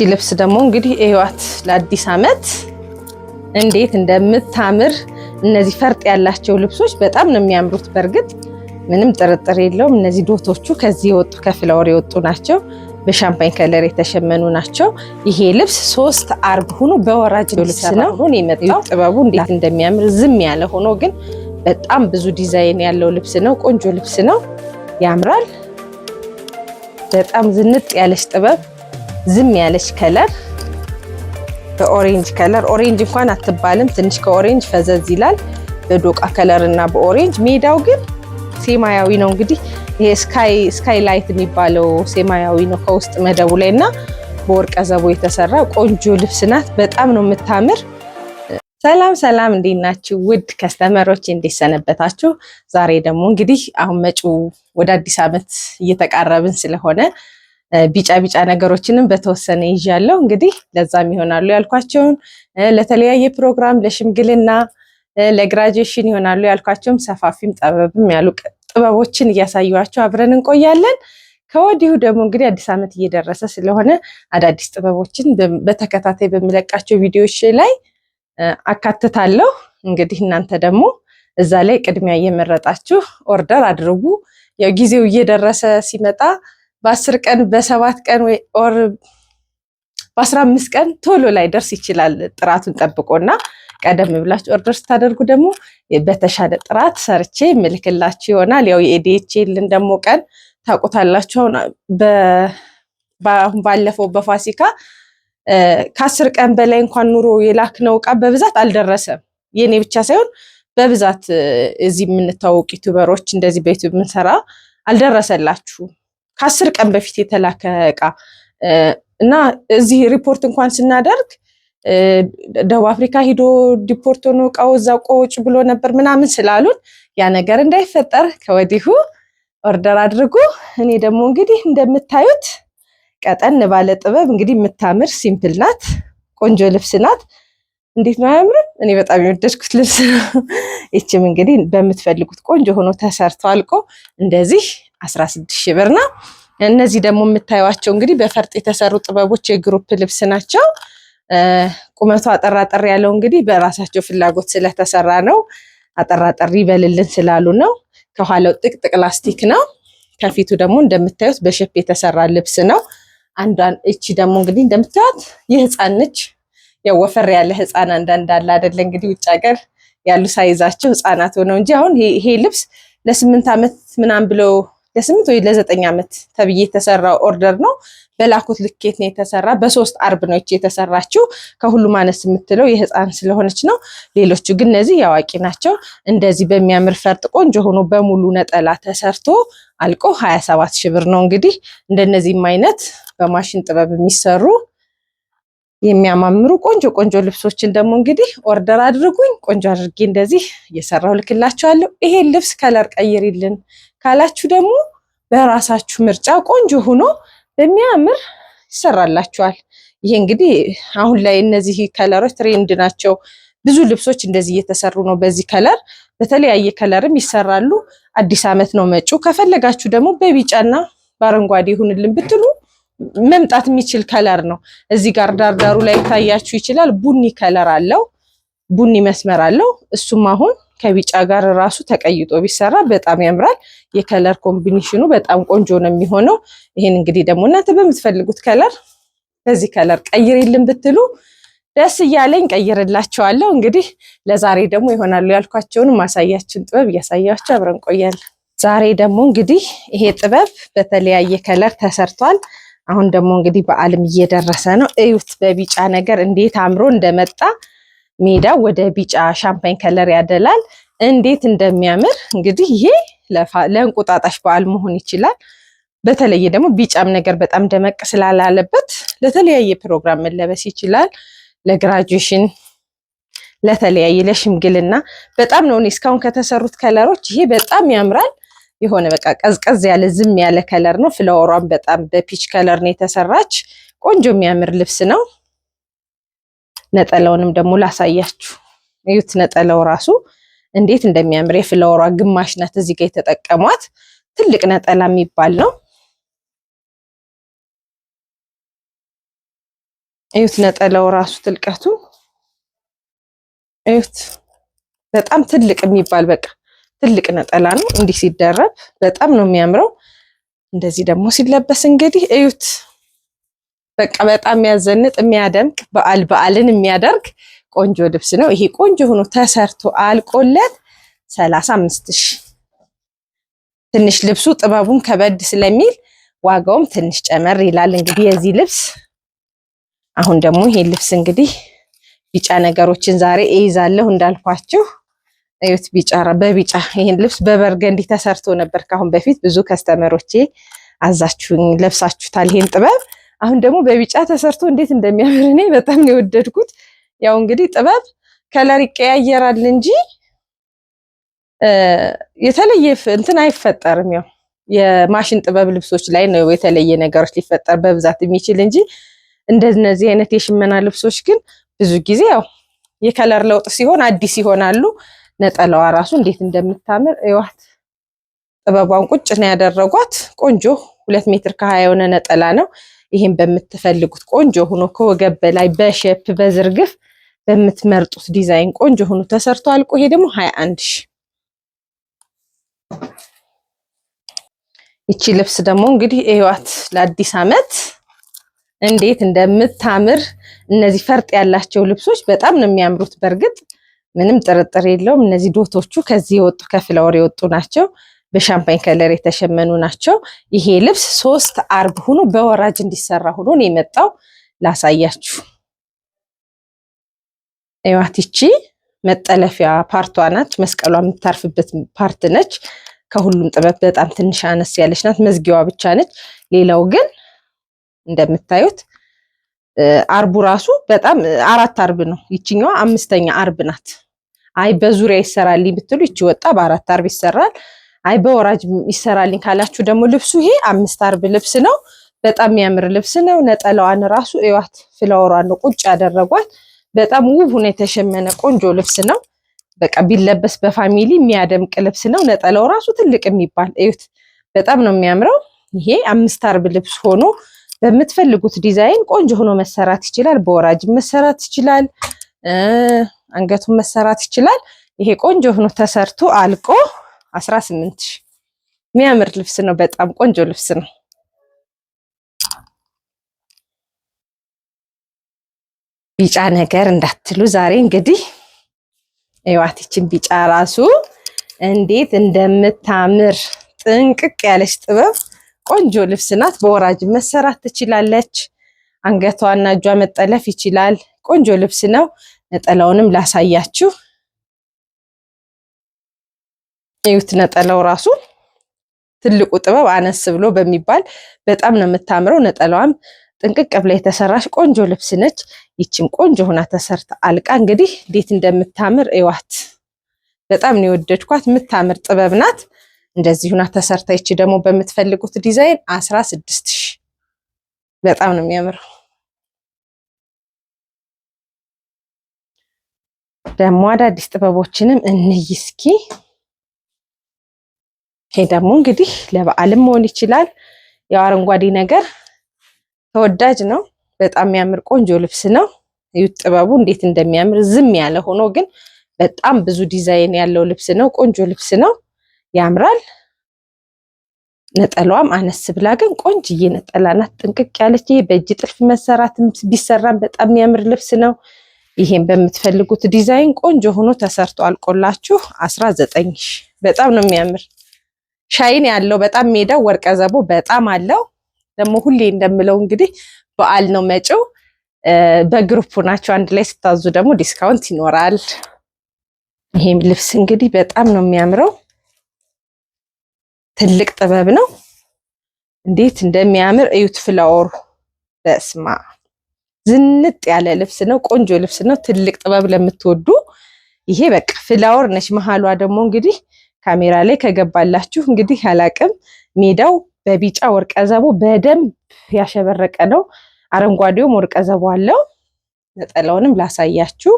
ልብስ ደግሞ እንግዲህ እዩዋት ለአዲስ አመት እንዴት እንደምታምር። እነዚህ ፈርጥ ያላቸው ልብሶች በጣም ነው የሚያምሩት። በርግጥ ምንም ጥርጥር የለውም። እነዚህ ዶቶቹ ከዚህ የወጡ ከፍላወር የወጡ ናቸው። በሻምፓኝ ከለር የተሸመኑ ናቸው። ይሄ ልብስ 3 አርብ ሆኖ በወራጅ ልብስ ነው የመጣው። ጥበቡ እንዴት እንደሚያምር ዝም ያለ ሆኖ ግን በጣም ብዙ ዲዛይን ያለው ልብስ ነው። ቆንጆ ልብስ ነው፣ ያምራል። በጣም ዝንጥ ያለች ጥበብ፣ ዝም ያለች ከለር በኦሬንጅ ከለር። ኦሬንጅ እንኳን አትባልም፣ ትንሽ ከኦሬንጅ ፈዘዝ ይላል በዶቃ ከለር እና በኦሬንጅ። ሜዳው ግን ሰማያዊ ነው። እንግዲህ ይሄ ስካይ ላይት የሚባለው ሰማያዊ ነው ከውስጥ መደቡ ላይ እና በወርቀ ዘቦ የተሰራ ቆንጆ ልብስ ናት። በጣም ነው የምታምር። ሰላም ሰላም፣ እንዴት ናችሁ ውድ ከስተመሮች፣ እንዴት ሰነበታችሁ? ዛሬ ደግሞ እንግዲህ አሁን መጪው ወደ አዲስ አመት እየተቃረብን ስለሆነ ቢጫ ቢጫ ነገሮችንም በተወሰነ ይዣለሁ። እንግዲህ ለዛም ይሆናሉ ያልኳቸውን ለተለያየ ፕሮግራም፣ ለሽምግልና፣ ለግራጁዌሽን ይሆናሉ ያልኳቸውም ሰፋፊም ጠበብም ያሉ ጥበቦችን እያሳየኋቸው አብረን እንቆያለን። ከወዲሁ ደግሞ እንግዲህ አዲስ አመት እየደረሰ ስለሆነ አዳዲስ ጥበቦችን በተከታታይ በሚለቃቸው ቪዲዮዎች ላይ አካትታለሁ። እንግዲህ እናንተ ደግሞ እዛ ላይ ቅድሚያ እየመረጣችሁ ኦርደር አድርጉ። ያው ጊዜው እየደረሰ ሲመጣ በ10 ቀን በ7 ቀን ወይ ኦር በ15 ቀን ቶሎ ላይ ደርስ ይችላል ጥራቱን ጠብቆና ቀደም ብላችሁ ኦርደር ስታደርጉ ደግሞ በተሻለ ጥራት ሰርቼ ምልክላችሁ ይሆናል። ያው የኤዲኤችኤልን ደግሞ ቀን ታውቁታላችሁ። አሁን ባለፈው በፋሲካ ከ10 ቀን በላይ እንኳን ኑሮ የላክነው ዕቃ በብዛት አልደረሰም። የኔ ብቻ ሳይሆን በብዛት እዚህ የምንታወቅ ዩቲዩበሮች እንደዚህ በዩቲዩብ የምንሰራ አልደረሰላችሁም። ከ10 ቀን በፊት የተላከ ዕቃ እና እዚህ ሪፖርት እንኳን ስናደርግ ደቡብ አፍሪካ ሂዶ ዲፖርት ሆኖ ዕቃው እዛ ቆጭ ብሎ ነበር ምናምን ስላሉን ያ ነገር እንዳይፈጠር ከወዲሁ ኦርደር አድርጉ። እኔ ደግሞ እንግዲህ እንደምታዩት ቀጠን ባለ ጥበብ እንግዲህ የምታምር ሲምፕል ናት፣ ቆንጆ ልብስ ናት። እንዴት ነው አያምርም? እኔ በጣም የወደድኩት ልብስ ነው። ይችም እንግዲህ በምትፈልጉት ቆንጆ ሆኖ ተሰርቶ አልቆ እንደዚህ 16,000 ብር ነው። እነዚህ ደግሞ የምታዩዋቸው እንግዲህ በፈርጥ የተሰሩ ጥበቦች የግሩፕ ልብስ ናቸው። ቁመቱ አጠራጠር ያለው እንግዲህ በራሳቸው ፍላጎት ስለተሰራ ነው። አጠራጠር ይበልልን ስላሉ ነው። ከኋላው ጥቅጥቅ ላስቲክ ነው። ከፊቱ ደግሞ እንደምታዩት በሸፕ የተሰራ ልብስ ነው። አንዷን እቺ ደግሞ እንግዲህ እንደምታዩት የህፃን ነች። ያው ወፈር ያለ ህፃን አንዳንድ አለ አይደለ? እንግዲህ ውጭ ሀገር ያሉ ሳይዛቸው ህፃናት ሆነው እንጂ አሁን ይሄ ልብስ ለ8 ዓመት ምናምን ብለው ለ8 ወይ ለ9 ዓመት ተብዬ የተሰራ ኦርደር ነው። በላኩት ልኬት ነው የተሰራ። በ3 አርብ ነው እቺ የተሰራችው። ከሁሉም አነስ የምትለው የህፃን ስለሆነች ነው። ሌሎቹ ግን እነዚህ ያዋቂ ናቸው። እንደዚህ በሚያምር ፈርጥ ቆንጆ ሆኖ በሙሉ ነጠላ ተሰርቶ አልቆ 27,000 ብር ነው። እንግዲህ እንደነዚህም አይነት በማሽን ጥበብ የሚሰሩ የሚያማምሩ ቆንጆ ቆንጆ ልብሶችን ደግሞ እንግዲህ ኦርደር አድርጉኝ። ቆንጆ አድርጌ እንደዚህ እየሰራሁ ልክላችኋለሁ። ይሄን ልብስ ከለር ቀይሪልን ካላችሁ ደግሞ በራሳችሁ ምርጫ ቆንጆ ሆኖ በሚያምር ይሰራላችኋል። ይሄ እንግዲህ አሁን ላይ እነዚህ ከለሮች ትሬንድ ናቸው። ብዙ ልብሶች እንደዚህ እየተሰሩ ነው። በዚህ ከለር በተለያየ ከለርም ይሰራሉ። አዲስ አመት ነው መጪው። ከፈለጋችሁ ደግሞ በቢጫና በአረንጓዴ ይሁንልን ብትሉ መምጣት የሚችል ከለር ነው። እዚህ ጋር ዳርዳሩ ላይ ታያችሁ ይችላል። ቡኒ ከለር አለው፣ ቡኒ መስመር አለው። እሱም አሁን ከቢጫ ጋር ራሱ ተቀይጦ ቢሰራ በጣም ያምራል። የከለር ኮምቢኔሽኑ በጣም ቆንጆ ነው የሚሆነው። ይሄን እንግዲህ ደግሞ እናንተ በምትፈልጉት ከለር በዚህ ከለር ቀይሪልን ብትሉ ደስ እያለኝ ቀይርላችኋለሁ። እንግዲህ ለዛሬ ደግሞ ይሆናሉ ያልኳቸውን ማሳያችን ጥበብ እያሳያችሁ አብረን ቆያለን። ዛሬ ደግሞ እንግዲህ ይሄ ጥበብ በተለያየ ከለር ተሰርቷል። አሁን ደግሞ እንግዲህ በዓልም እየደረሰ ነው። እዩት በቢጫ ነገር እንዴት አምሮ እንደመጣ። ሜዳው ወደ ቢጫ ሻምፓኝ ከለር ያደላል። እንዴት እንደሚያምር እንግዲህ ይሄ ለእንቁጣጣሽ በዓል መሆን ይችላል። በተለየ ደግሞ ቢጫም ነገር በጣም ደመቅ ስላላለበት ለተለያየ ፕሮግራም መለበስ ይችላል። ለግራጁዌሽን፣ ለተለያየ ለሽምግልና በጣም ነው። እኔ እስካሁን ከተሰሩት ከለሮች ይሄ በጣም ያምራል። የሆነ በቃ ቀዝቀዝ ያለ ዝም ያለ ከለር ነው። ፍላወሯን በጣም በፒች ከለር ነው የተሰራች። ቆንጆ የሚያምር ልብስ ነው። ነጠላውንም ደግሞ ላሳያችሁ። እዩት ነጠላው ራሱ እንዴት እንደሚያምር። የፍላወሯ ግማሽ ናት እዚህ ጋር የተጠቀሟት። ትልቅ ነጠላ የሚባል ነው። እዩት፣ ነጠላው ራሱ ጥልቀቱ እዩት። በጣም ትልቅ የሚባል በቃ ትልቅ ነጠላ ነው። እንዲህ ሲደረብ በጣም ነው የሚያምረው። እንደዚህ ደግሞ ሲለበስ እንግዲህ እዩት። በቃ በጣም የሚያዘንጥ የሚያደምቅ በዓልን የሚያደርግ ቆንጆ ልብስ ነው። ይሄ ቆንጆ ሆኖ ተሰርቶ አልቆለት 35,000። ትንሽ ልብሱ ጥበቡም ከበድ ስለሚል ዋጋውም ትንሽ ጨመር ይላል። እንግዲህ የዚህ ልብስ አሁን ደግሞ ይሄን ልብስ እንግዲህ ቢጫ ነገሮችን ዛሬ እይዛለሁ እንዳልኳችሁ። እዩት፣ በቢጫ ይሄን ልብስ በበርገንዲ ተሰርቶ ነበር ካሁን በፊት ብዙ ከስተመሮቼ አዛችሁኝ ለብሳችሁታል ይሄን ጥበብ። አሁን ደግሞ በቢጫ ተሰርቶ እንዴት እንደሚያምር እኔ በጣም ነው የወደድኩት። ያው እንግዲህ ጥበብ ከለር ይቀያየራል እንጂ የተለየ እንትን አይፈጠርም። ያው የማሽን ጥበብ ልብሶች ላይ ነው የተለየ ነገሮች ሊፈጠር በብዛት የሚችል እንጂ እንደነዚህ አይነት የሽመና ልብሶች ግን ብዙ ጊዜ ያው የከለር ለውጥ ሲሆን አዲስ ይሆናሉ። ነጠላዋ ራሱ እንዴት እንደምታምር እዩዋት። ጥበቧን ቁጭ ነው ያደረጓት። ቆንጆ 2 ሜትር ከ20 የሆነ ነጠላ ነው። ይሄን በምትፈልጉት ቆንጆ ሆኖ ከወገብ በላይ በሼፕ በዝርግፍ በምትመርጡት ዲዛይን ቆንጆ ሆኖ ተሰርቶ አልቆ ይሄ ደግሞ 21,000። ይቺ ልብስ ደግሞ እንግዲህ እዩዋት ለአዲስ ዓመት እንዴት እንደምታምር። እነዚህ ፈርጥ ያላቸው ልብሶች በጣም ነው የሚያምሩት። በእርግጥ ምንም ጥርጥር የለውም። እነዚህ ዶቶቹ ከዚህ የወጡ ከፍላወር የወጡ ናቸው። በሻምፓኝ ከለር የተሸመኑ ናቸው። ይሄ ልብስ 3 አርብ ሆኖ በወራጅ እንዲሰራ ሆኖ ነው የመጣው። ላሳያችሁ። እዩዋት፣ ይቺ መጠለፊያ ፓርቷ ናት። መስቀሏ የምታርፍበት ፓርት ነች። ከሁሉም ጥበብ በጣም ትንሽ አነስ ያለች ናት። መዝጊያዋ ብቻ ነች። ሌላው ግን እንደምታዩት አርቡ ራሱ በጣም 4 አርብ ነው። ይችኛዋ 5ኛ አርብ ናት። አይ በዙሪያ ይሰራልኝ ብትሉ ይቺ ወጣ በ4 አርብ ይሰራል። አይ በወራጅ ይሰራልኝ ካላችሁ ደግሞ ልብሱ ይሄ 5 አርብ ልብስ ነው። በጣም የሚያምር ልብስ ነው። ነጠላዋን ራሱ እዩዋት፣ ፍላወሯን ነው ቁጭ ያደረጓት። በጣም ውብ ሆኖ የተሸመነ ቆንጆ ልብስ ነው። በቃ ቢለበስ በፋሚሊ የሚያደምቅ ልብስ ነው። ነጠላው ራሱ ትልቅ የሚባል እዩት፣ በጣም ነው የሚያምረው። ይሄ 5 አርብ ልብስ ሆኖ በምትፈልጉት ዲዛይን ቆንጆ ሆኖ መሰራት ይችላል። በወራጅ መሰራት ይችላል። አንገቱን መሰራት ይችላል። ይሄ ቆንጆ ሆኖ ተሰርቶ አልቆ 18,000። የሚያምር ልብስ ነው። በጣም ቆንጆ ልብስ ነው። ቢጫ ነገር እንዳትሉ ዛሬ እንግዲህ እዩዋት፣ ይችን ቢጫ ራሱ እንዴት እንደምታምር ጥንቅቅ ያለች ጥበብ ቆንጆ ልብስ ናት። በወራጅ መሰራት ትችላለች። አንገቷና እጇ መጠለፍ ይችላል። ቆንጆ ልብስ ነው። ነጠላውንም ላሳያችሁ። እዩት፣ ነጠላው ራሱ ትልቁ ጥበብ አነስ ብሎ በሚባል በጣም ነው የምታምረው። ነጠላዋም ጥንቅቅ ብላ የተሰራች ቆንጆ ልብስ ነች። ይችም ቆንጆ ሆና ተሰርታ አልቃ እንግዲህ እንዴት እንደምታምር እዩዋት። በጣም ነው የወደድኳት። የምታምር ጥበብ ናት። እንደዚህ ሆና ተሰርታ ይቺ ደግሞ በምትፈልጉት ዲዛይን 16,000። በጣም ነው የሚያምረው። ደግሞ አዳዲስ ጥበቦችንም እንይ እስኪ። ይሄ ደግሞ እንግዲህ ለበዓልም መሆን ይችላል። ያው አረንጓዴ ነገር ተወዳጅ ነው። በጣም የሚያምር ቆንጆ ልብስ ነው። እዩት ጥበቡ እንዴት እንደሚያምር። ዝም ያለ ሆኖ ግን በጣም ብዙ ዲዛይን ያለው ልብስ ነው። ቆንጆ ልብስ ነው። ያምራል። ነጠላዋም አነስ ብላ ግን ቆንጅዬ ነጠላ ናት። ጥንቅቅ ያለች። ይሄ በእጅ ጥልፍ መሰራትም ቢሰራም በጣም የሚያምር ልብስ ነው። ይሄን በምትፈልጉት ዲዛይን ቆንጆ ሆኖ ተሰርቶ አልቆላችሁ 19,000። በጣም ነው የሚያምር። ሻይን ያለው በጣም ሜዳው ወርቀ ዘቦ በጣም አለው። ደግሞ ሁሌ እንደምለው እንግዲህ በዓል ነው መጪው። በግሩፕ ናቸው አንድ ላይ ስታዙ ደግሞ ዲስካውንት ይኖራል። ይሄም ልብስ እንግዲህ በጣም ነው የሚያምረው። ትልቅ ጥበብ ነው። እንዴት እንደሚያምር እዩት። ፍላወሩ በስማ ዝንጥ ያለ ልብስ ነው። ቆንጆ ልብስ ነው። ትልቅ ጥበብ ለምትወዱ ይሄ በቃ ፍላወር ነች። መሃሏ ደግሞ እንግዲህ ካሜራ ላይ ከገባላችሁ እንግዲህ አላቅም። ሜዳው በቢጫ ወርቀ ዘቦ በደንብ ያሸበረቀ ነው። አረንጓዴውም ወርቀ ዘቦ አለው። ነጠላውንም ላሳያችሁ።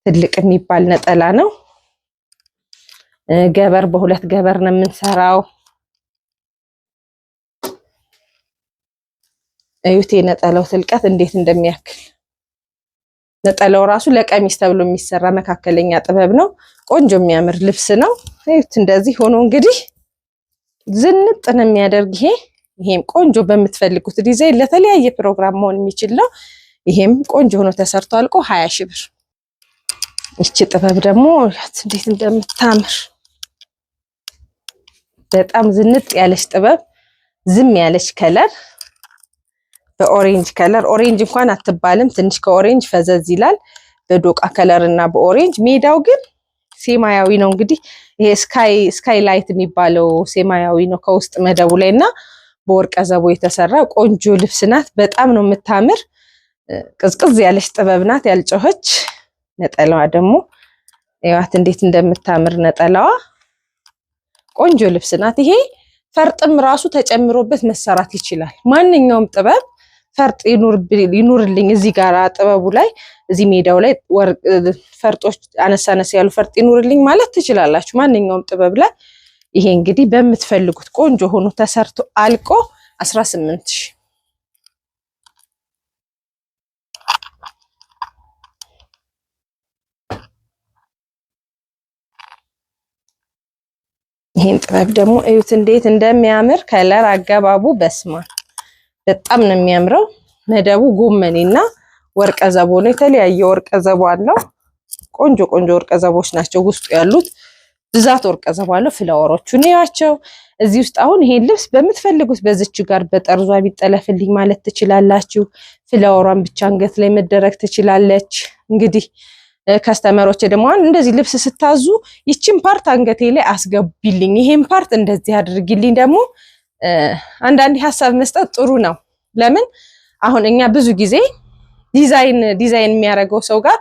ትልቅ የሚባል ነጠላ ነው። ገበር በሁለት ገበር ነው የምንሰራው። እዩት የነጠላው ትልቀት እንዴት እንደሚያክል። ነጠላው ራሱ ለቀሚስ ተብሎ የሚሰራ መካከለኛ ጥበብ ነው። ቆንጆ የሚያምር ልብስ ነው። እዩት እንደዚህ ሆኖ እንግዲህ ዝንጥ ነው የሚያደርግ። ይሄም ቆንጆ በምትፈልጉት ዲዛይን ለተለያየ ፕሮግራም መሆን የሚችል ነው። ይሄም ቆንጆ ሆኖ ተሰርቶ አልቆ 20 ሺህ ብር። እቺ ጥበብ ደግሞ እንዴት እንደምታምር በጣም ዝንጥ ያለች ጥበብ፣ ዝም ያለች ከለር በኦሬንጅ ከለር። ኦሬንጅ እንኳን አትባልም፣ ትንሽ ከኦሬንጅ ፈዘዝ ይላል በዶቃ ከለር እና በኦሬንጅ። ሜዳው ግን ሰማያዊ ነው። እንግዲህ ይሄ ስካይ ላይት የሚባለው ሰማያዊ ነው ከውስጥ መደቡ ላይ እና በወርቀ ዘቦ የተሰራ ቆንጆ ልብስ ናት። በጣም ነው የምታምር። ቅዝቅዝ ያለች ጥበብ ናት፣ ያልጮኸች። ነጠላዋ ደግሞ ያዋት እንዴት እንደምታምር ነጠላዋ። ቆንጆ ልብስ ናት። ይሄ ፈርጥም ራሱ ተጨምሮበት መሰራት ይችላል። ማንኛውም ጥበብ ፈርጥ ይኑርልኝ እዚህ ጋር ጥበቡ ላይ እዚህ ሜዳው ላይ ፈርጦች አነሳነስ ያሉ ፈርጥ ይኑርልኝ ማለት ትችላላችሁ ማንኛውም ጥበብ ላይ። ይሄ እንግዲህ በምትፈልጉት ቆንጆ ሆኖ ተሰርቶ አልቆ 18 ሺህ። ይሄን ጥበብ ደግሞ እዩት እንዴት እንደሚያምር ከለር አገባቡ በስማ በጣም ነው የሚያምረው። መደቡ ጎመኔና ወርቀ ዘቦ ነው። የተለያየ ወርቀ ዘቦ አለው። ቆንጆ ወርቀ ዘቦች ናቸው ውስጡ ያሉት። ብዛት ወርቀ ዘቦ አለው። ፍላወሮቹን ያቸው እዚህ ውስጥ አሁን ይሄን ልብስ በምትፈልጉት በዚች ጋር በጠርዟ ቢጠለፍልኝ ማለት ትችላላችሁ። ፍላወሯን ብቻ አንገት ላይ መደረግ ትችላለች። እንግዲህ ከስተመሮች ደግሞ እንደዚህ ልብስ ስታዙ ይችን ፓርት አንገቴ ላይ አስገቢልኝ፣ ይሄን ፓርት እንደዚህ አድርጊልኝ። ደግሞ አንዳንዴ ሀሳብ መስጠት ጥሩ ነው። ለምን አሁን እኛ ብዙ ጊዜ ዲዛይን የሚያደርገው ሰው ጋር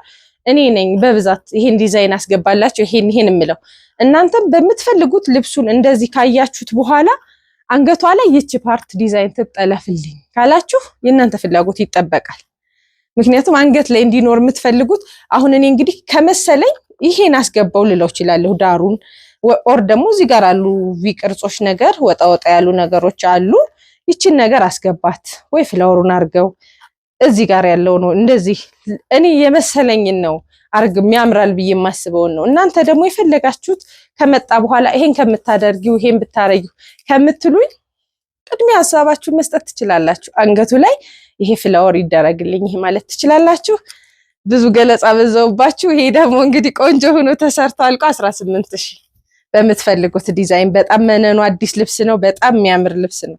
እኔ ነኝ በብዛት ይሄን ዲዛይን አስገባላችሁ ይሄን የምለው። እናንተም በምትፈልጉት ልብሱን እንደዚህ ካያችሁት በኋላ አንገቷ ላይ ይቺ ፓርት ዲዛይን ትጠለፍልኝ ካላችሁ የእናንተ ፍላጎት ይጠበቃል። ምክንያቱም አንገት ላይ እንዲኖር የምትፈልጉት አሁን እኔ እንግዲህ ከመሰለኝ ይሄን አስገባው ልለው እችላለሁ ዳሩን። ኦር ደግሞ እዚህ ጋር አሉ ቪ ቅርጾች ነገር ወጣ ያሉ ነገሮች አሉ። ይችን ነገር አስገባት ወይ ፍላወሩን አርገው እዚህ ጋር ያለው ነው እንደዚህ እኔ የመሰለኝን ነው አርግ የሚያምራል ብዬ የማስበውን ነው። እናንተ ደግሞ የፈለጋችሁት ከመጣ በኋላ ይሄን ከምታደርጊው ይሄን ብታረጊው ከምትሉኝ ቅድሚያ ሐሳባችሁን መስጠት ትችላላችሁ። አንገቱ ላይ ይሄ ፍላወር ይደረግልኝ ይሄ ማለት ትችላላችሁ። ብዙ ገለጻ በዛውባችሁ። ይሄ ደግሞ እንግዲህ ቆንጆ ሆኖ ተሰርቶ አልቆ 18 ሺህ በምትፈልጉት ዲዛይን። በጣም መነኑ አዲስ ልብስ ነው። በጣም የሚያምር ልብስ ነው።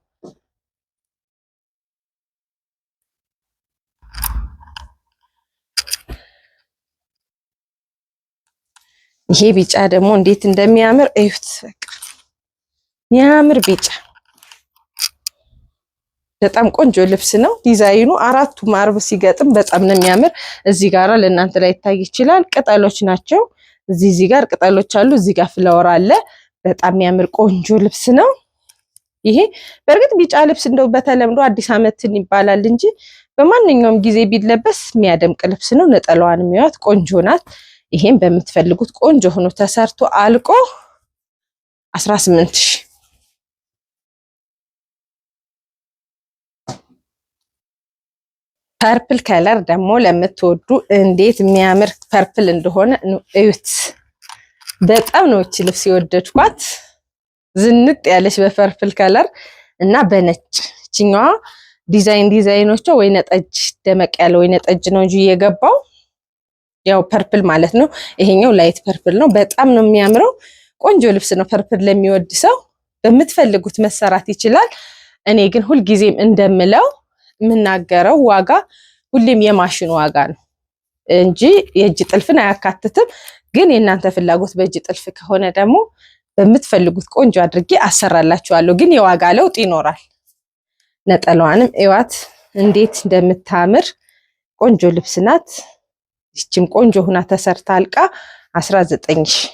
ይሄ ቢጫ ደግሞ እንዴት እንደሚያምር እዩት። በቃ የሚያምር ቢጫ በጣም ቆንጆ ልብስ ነው። ዲዛይኑ አራቱ ማርብ ሲገጥም በጣም ነው የሚያምር። እዚህ ጋር ለእናንተ ላይ ይታይ ይችላል። ቅጠሎች ናቸው። እዚህ ጋር ቅጠሎች አሉ። እዚህ ጋር ፍላወር አለ። በጣም የሚያምር ቆንጆ ልብስ ነው። ይሄ በእርግጥ ቢጫ ልብስ እንደው በተለምዶ አዲስ ዓመትን ይባላል እንጂ በማንኛውም ጊዜ ቢለበስ የሚያደምቅ ልብስ ነው። ነጠላዋን የሚያዩት ቆንጆ ናት። ይሄን በምትፈልጉት ቆንጆ ሆኖ ተሰርቶ አልቆ 18 ሺህ። ፐርፕል ከለር ደግሞ ለምትወዱ እንዴት የሚያምር ፐርፕል እንደሆነ እዩት። በጣም ነው እቺ ልብስ የወደድኳት። ዝንጥ ያለች በፐርፕል ከለር እና በነጭ እቺኛዋ ዲዛይኖቿ ወይነ ጠጅ ደመቅ ያለ ወይነ ጠጅ ነው እንጂ የገባው ያው ፐርፕል ማለት ነው። ይሄኛው ላይት ፐርፕል ነው። በጣም ነው የሚያምረው። ቆንጆ ልብስ ነው። ፐርፕል ለሚወድ ሰው በምትፈልጉት መሰራት ይችላል። እኔ ግን ሁልጊዜም እንደምለው የምናገረው ዋጋ ሁሌም የማሽን ዋጋ ነው እንጂ የእጅ ጥልፍን አያካትትም። ግን የእናንተ ፍላጎት በእጅ ጥልፍ ከሆነ ደግሞ በምትፈልጉት ቆንጆ አድርጌ አሰራላችኋለሁ። ግን የዋጋ ለውጥ ይኖራል። ነጠላዋንም እዋት እንዴት እንደምታምር ቆንጆ ልብስ ናት። ይችም ቆንጆ ሆና ተሰርታ አልቃ 19 ሺህ።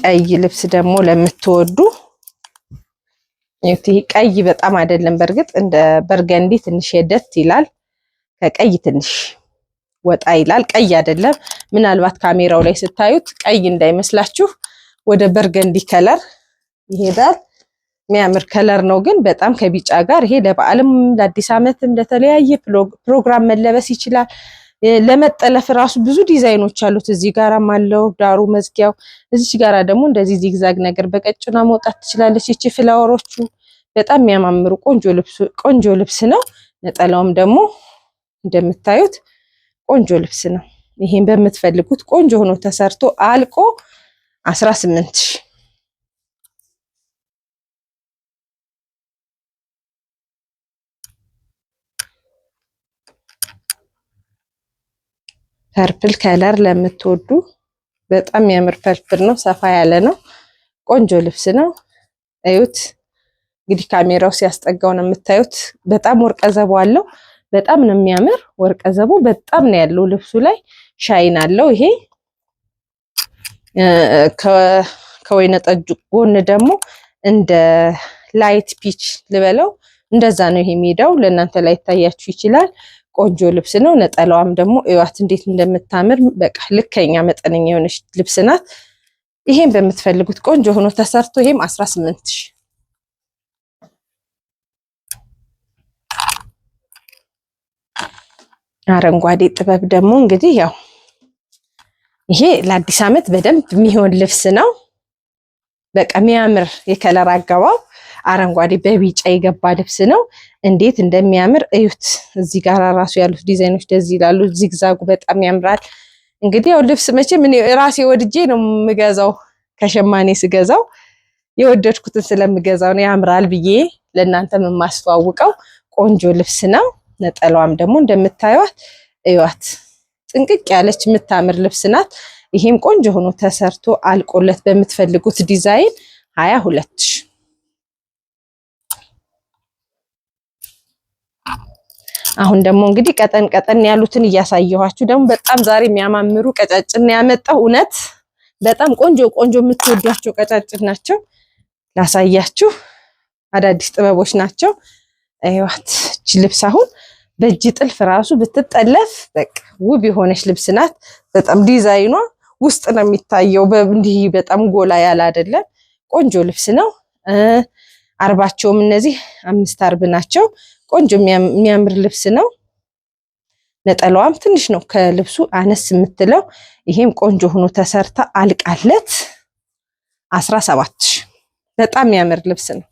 ቀይ ልብስ ደግሞ ለምትወዱ ይሄ ቀይ በጣም አይደለም። በርግጥ እንደ በርገንዲ ትንሽ የደት ይላል። ከቀይ ትንሽ ወጣ ይላል። ቀይ አይደለም። ምናልባት ካሜራው ላይ ስታዩት ቀይ እንዳይመስላችሁ ወደ በርገንዲ ከለር ይሄዳል። የሚያምር ከለር ነው ግን በጣም ከቢጫ ጋር ይሄ ለበዓልም ለአዲስ ዓመትም ለተለያየ ፕሮግራም መለበስ ይችላል። ለመጠለፍ ራሱ ብዙ ዲዛይኖች አሉት። እዚህ ጋራም አለው ዳሩ መዝጊያው። እዚህ ጋራ ደግሞ እንደዚህ ዚግዛግ ነገር በቀጭኗ መውጣት ትችላለች። እቺ ፍላወሮቹ በጣም የሚያማምሩ ቆንጆ ልብስ ነው። ነጠላውም ደግሞ እንደምታዩት ቆንጆ ልብስ ነው። ይሄን በምትፈልጉት ቆንጆ ሆኖ ተሰርቶ አልቆ 18000 ፐርፕል ከለር ለምትወዱ በጣም የሚያምር ፐርፕል ነው። ሰፋ ያለ ነው። ቆንጆ ልብስ ነው። እዩት እንግዲህ ካሜራው ሲያስጠጋው ነው የምታዩት። በጣም ወርቀ ዘቦ አለው። በጣም ነው የሚያምር ወርቀ ዘቦ በጣም ነው ያለው። ልብሱ ላይ ሻይን አለው። ይሄ ከወይነ ጠጁ ጎን ደግሞ እንደ ላይት ፒች ልበለው እንደዛ ነው ይሄ ሜዳው። ለእናንተ ላይ ታያችሁ ይችላል። ቆንጆ ልብስ ነው። ነጠላዋም ደግሞ እዩት እንዴት እንደምታምር በቃ ልከኛ መጠነኛ የሆነች ልብስ ናት። ይሄን በምትፈልጉት ቆንጆ ሆኖ ተሰርቶ ይሄም 18000 አረንጓዴ ጥበብ ደግሞ እንግዲህ ያው ይሄ ለአዲስ ዓመት በደንብ የሚሆን ልብስ ነው። በቃ የሚያምር የከለር አገባብ አረንጓዴ በቢጫ የገባ ልብስ ነው። እንዴት እንደሚያምር እዩት። እዚህ ጋር ራሱ ያሉት ዲዛይኖች ደስ ይላሉ። ዚግዛጉ በጣም ያምራል። እንግዲህ ያው ልብስ መቼም እኔ ራሴ ወድጄ ነው የምገዛው። ከሸማኔ ስገዛው የወደድኩትን ስለምገዛው ነው ያምራል ብዬ ለእናንተ የማስተዋውቀው። ቆንጆ ልብስ ነው። ነጠላዋም ደግሞ እንደምታዩት እዩት ጥንቅቅ ያለች የምታምር ልብስ ናት። ይሄም ቆንጆ ሆኖ ተሰርቶ አልቆለት በምትፈልጉት ዲዛይን 22000 አሁን ደግሞ እንግዲህ ቀጠን ያሉትን እያሳየኋችሁ ደግሞ በጣም ዛሬ የሚያማምሩ ቀጫጭን ያመጣው እውነት በጣም ቆንጆ የምትወዷቸው ቀጫጭን ናቸው። ላሳያችሁ አዳዲስ ጥበቦች ናቸው። አይዋት እቺ ልብስ አሁን በእጅ ጥልፍ ራሱ ብትጠለፍ በቃ ውብ የሆነች ልብስ ናት። በጣም ዲዛይኗ ውስጥ ነው የሚታየው። እንዲህ በጣም ጎላ ያለ አይደለም። ቆንጆ ልብስ ነው። አርባቸውም እነዚህ 5 አርብ ናቸው። ቆንጆ የሚያምር ልብስ ነው። ነጠላዋም ትንሽ ነው ከልብሱ አነስ የምትለው። ይሄም ቆንጆ ሆኖ ተሰርታ አልቃለት 17000 በጣም የሚያምር ልብስ ነው።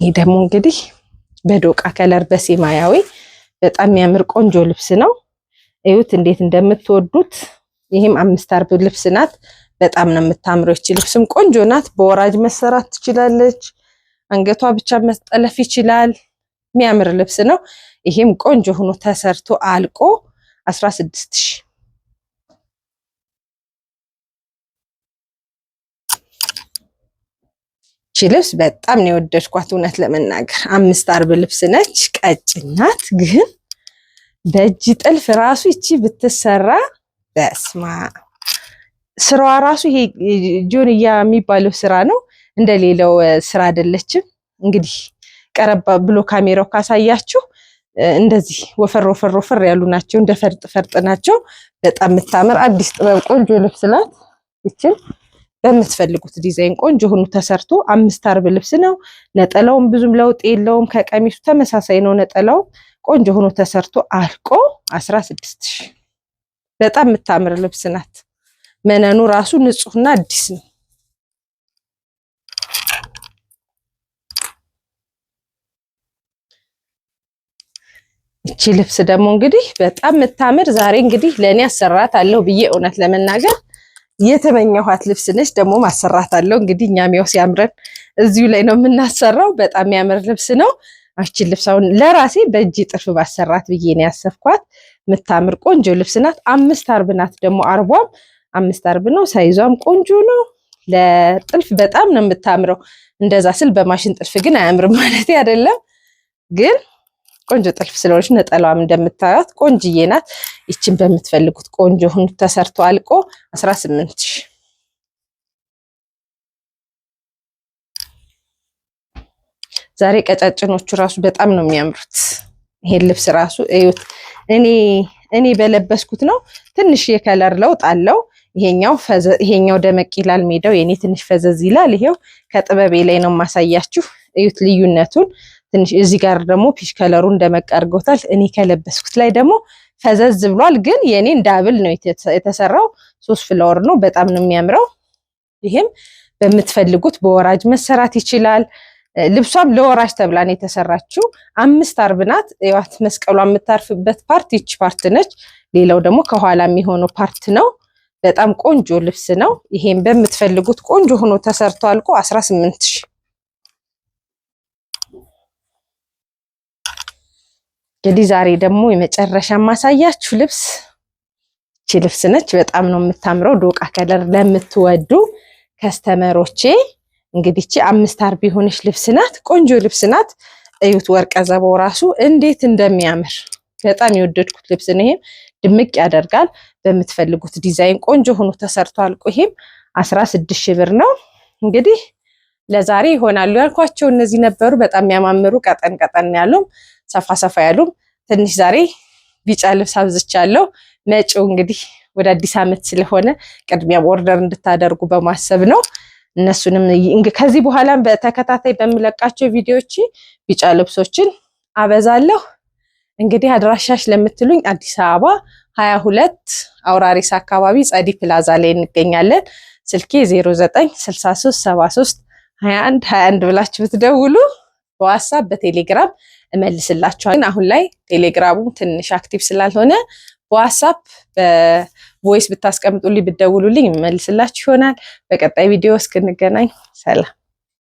ይሄ ደግሞ እንግዲህ በዶቃ ከለር በሰማያዊ በጣም የሚያምር ቆንጆ ልብስ ነው። እዩት እንዴት እንደምትወዱት። ይሄም 5 አርብ ልብስ ናት። በጣም ነው የምታምረው። እቺ ልብስም ቆንጆ ናት። በወራጅ መሰራት ትችላለች። አንገቷ ብቻ መጠለፍ ይችላል። የሚያምር ልብስ ነው። ይሄም ቆንጆ ሆኖ ተሰርቶ አልቆ 16000 እቺ ልብስ በጣም ነው የወደድኳት እውነት ለመናገር 5 አርብ ልብስ ነች። ቀጭን ናት ግን በእጅ ጥልፍ ራሱ እቺ ብትሰራ በስማ ስራዋ ራሱ ይሄ ጆንያ የሚባለው ስራ ነው። እንደሌላው ስራ አይደለችም። እንግዲህ ቀረባ ብሎ ካሜራው ካሳያችሁ እንደዚህ ወፈር ያሉ ናቸው። እንደ ፈርጥ ናቸው። በጣም የምታምር አዲስ ጥበብ ቆንጆ ልብስ ናት። እቺን በምትፈልጉት ዲዛይን ቆንጆ ሆኖ ተሰርቶ 5 አርብ ልብስ ነው። ነጠላውም ብዙም ለውጥ የለውም። ከቀሚሱ ተመሳሳይ ነው። ነጠላው ቆንጆ ሆኖ ተሰርቶ አልቆ 16000 በጣም የምታምር ልብስ ናት። መነኑ ራሱ ንጹህና አዲስ ነው። እቺ ልብስ ደግሞ እንግዲህ በጣም የምታምር ዛሬ እንግዲህ ለኔ አሰራት አለው ብዬ እውነት ለመናገር የተመኘኋት ልብስ ነች። ደግሞ ማሰራት አለው እንግዲህ እኛም ያው ሲያምረን እዚሁ ላይ ነው የምናሰራው። በጣም የሚያምር ልብስ ነው። እቺ ልብስ አሁን ለራሴ በእጅ ጥልፍ ባሰራት ብዬ ነው ያሰብኳት። የምታምር ቆንጆ ልብስ ናት። 5 አርብ ናት። ደግሞ አርቧም 5 አርብ ነው። ሳይዟም ቆንጆ ነው። ለጥልፍ በጣም ነው የምታምረው። እንደዛ ስል በማሽን ጥልፍ ግን አያምርም ማለት አይደለም። ግን ቆንጆ ጥልፍ ስለሆነች ነጠላዋም እንደምታዩት ቆንጅዬ ናት። ይችን በምትፈልጉት ቆንጆ ሆኖ ተሰርቶ አልቆ 18000 ዛሬ ቀጫጭኖቹ ራሱ በጣም ነው የሚያምሩት። ይሄን ልብስ ራሱ እዩት። እኔ በለበስኩት ነው ትንሽ የከለር ለውጥ አለው። ይሄኛው ደመቅ ይላል ሜዳው፣ የኔ ትንሽ ፈዘዝ ይላል። ይሄው ከጥበቤ ላይ ነው ማሳያችሁ። እዩት ልዩነቱን ትንሽ። እዚህ ጋር ደግሞ ፒች ከለሩን ደመቅ አድርጎታል። እኔ ከለበስኩት ላይ ደግሞ ፈዘዝ ብሏል። ግን የኔን ዳብል ነው የተሰራው። 3 ፍላወር ነው። በጣም ነው የሚያምረው። ይሄም በምትፈልጉት በወራጅ መሰራት ይችላል። ልብሷም ለወራጅ ተብላ ነው የተሰራችው። 5 አርብ ናት። እዩት መስቀሏ የምታርፍበት ፓርት ይች ፓርት ነች። ሌላው ደግሞ ከኋላ የሚሆነው ፓርት ነው። በጣም ቆንጆ ልብስ ነው። ይሄም በምትፈልጉት ቆንጆ ሆኖ ተሰርቶ አልቆ 18000። እንግዲህ ዛሬ ደግሞ የመጨረሻ ማሳያችሁ ልብስ እቺ ልብስ ነች። በጣም ነው የምታምረው። ዶቃ ከለር ለምትወዱ ከስተመሮቼ እንግዲህ እቺ 5 አርብ የሆነች ልብስ ናት። ቆንጆ ልብስ ናት። እዩት ወርቀ ዘቦው ራሱ እንዴት እንደሚያምር በጣም የወደድኩት ልብስ ነው። ይሄም ድምቅ ያደርጋል። በምትፈልጉት ዲዛይን ቆንጆ ሆኖ ተሰርቶ አልቆ ይሄም 16000 ብር ነው። እንግዲህ ለዛሬ ይሆናሉ ያልኳቸው እነዚህ ነበሩ። በጣም የሚያማምሩ ቀጠን ያሉም ሰፋ ያሉም። ትንሽ ዛሬ ቢጫ ልብስ አብዝቻለሁ። መጪው እንግዲህ ወደ አዲስ ዓመት ስለሆነ ቅድሚያ ኦርደር እንድታደርጉ በማሰብ ነው። እነሱንም ከዚህ በኋላ በተከታታይ በሚለቃቸው ቪዲዮዎች ቢጫ ልብሶችን አበዛለሁ። እንግዲህ አድራሻሽ ለምትሉኝ አዲስ አበባ 22 አውራሪስ አካባቢ ጸዲ ፕላዛ ላይ እንገኛለን። ስልኬ 0963732121 ብላችሁ ብትደውሉ በዋትስአፕ በቴሌግራም እመልስላችኋለሁ። አሁን ላይ ቴሌግራሙ ትንሽ አክቲቭ ስላልሆነ በዋትስአፕ በቮይስ ብታስቀምጡልኝ ብትደውሉልኝ እመልስላችሁ ይሆናል። በቀጣይ ቪዲዮ እስክንገናኝ ሰላም።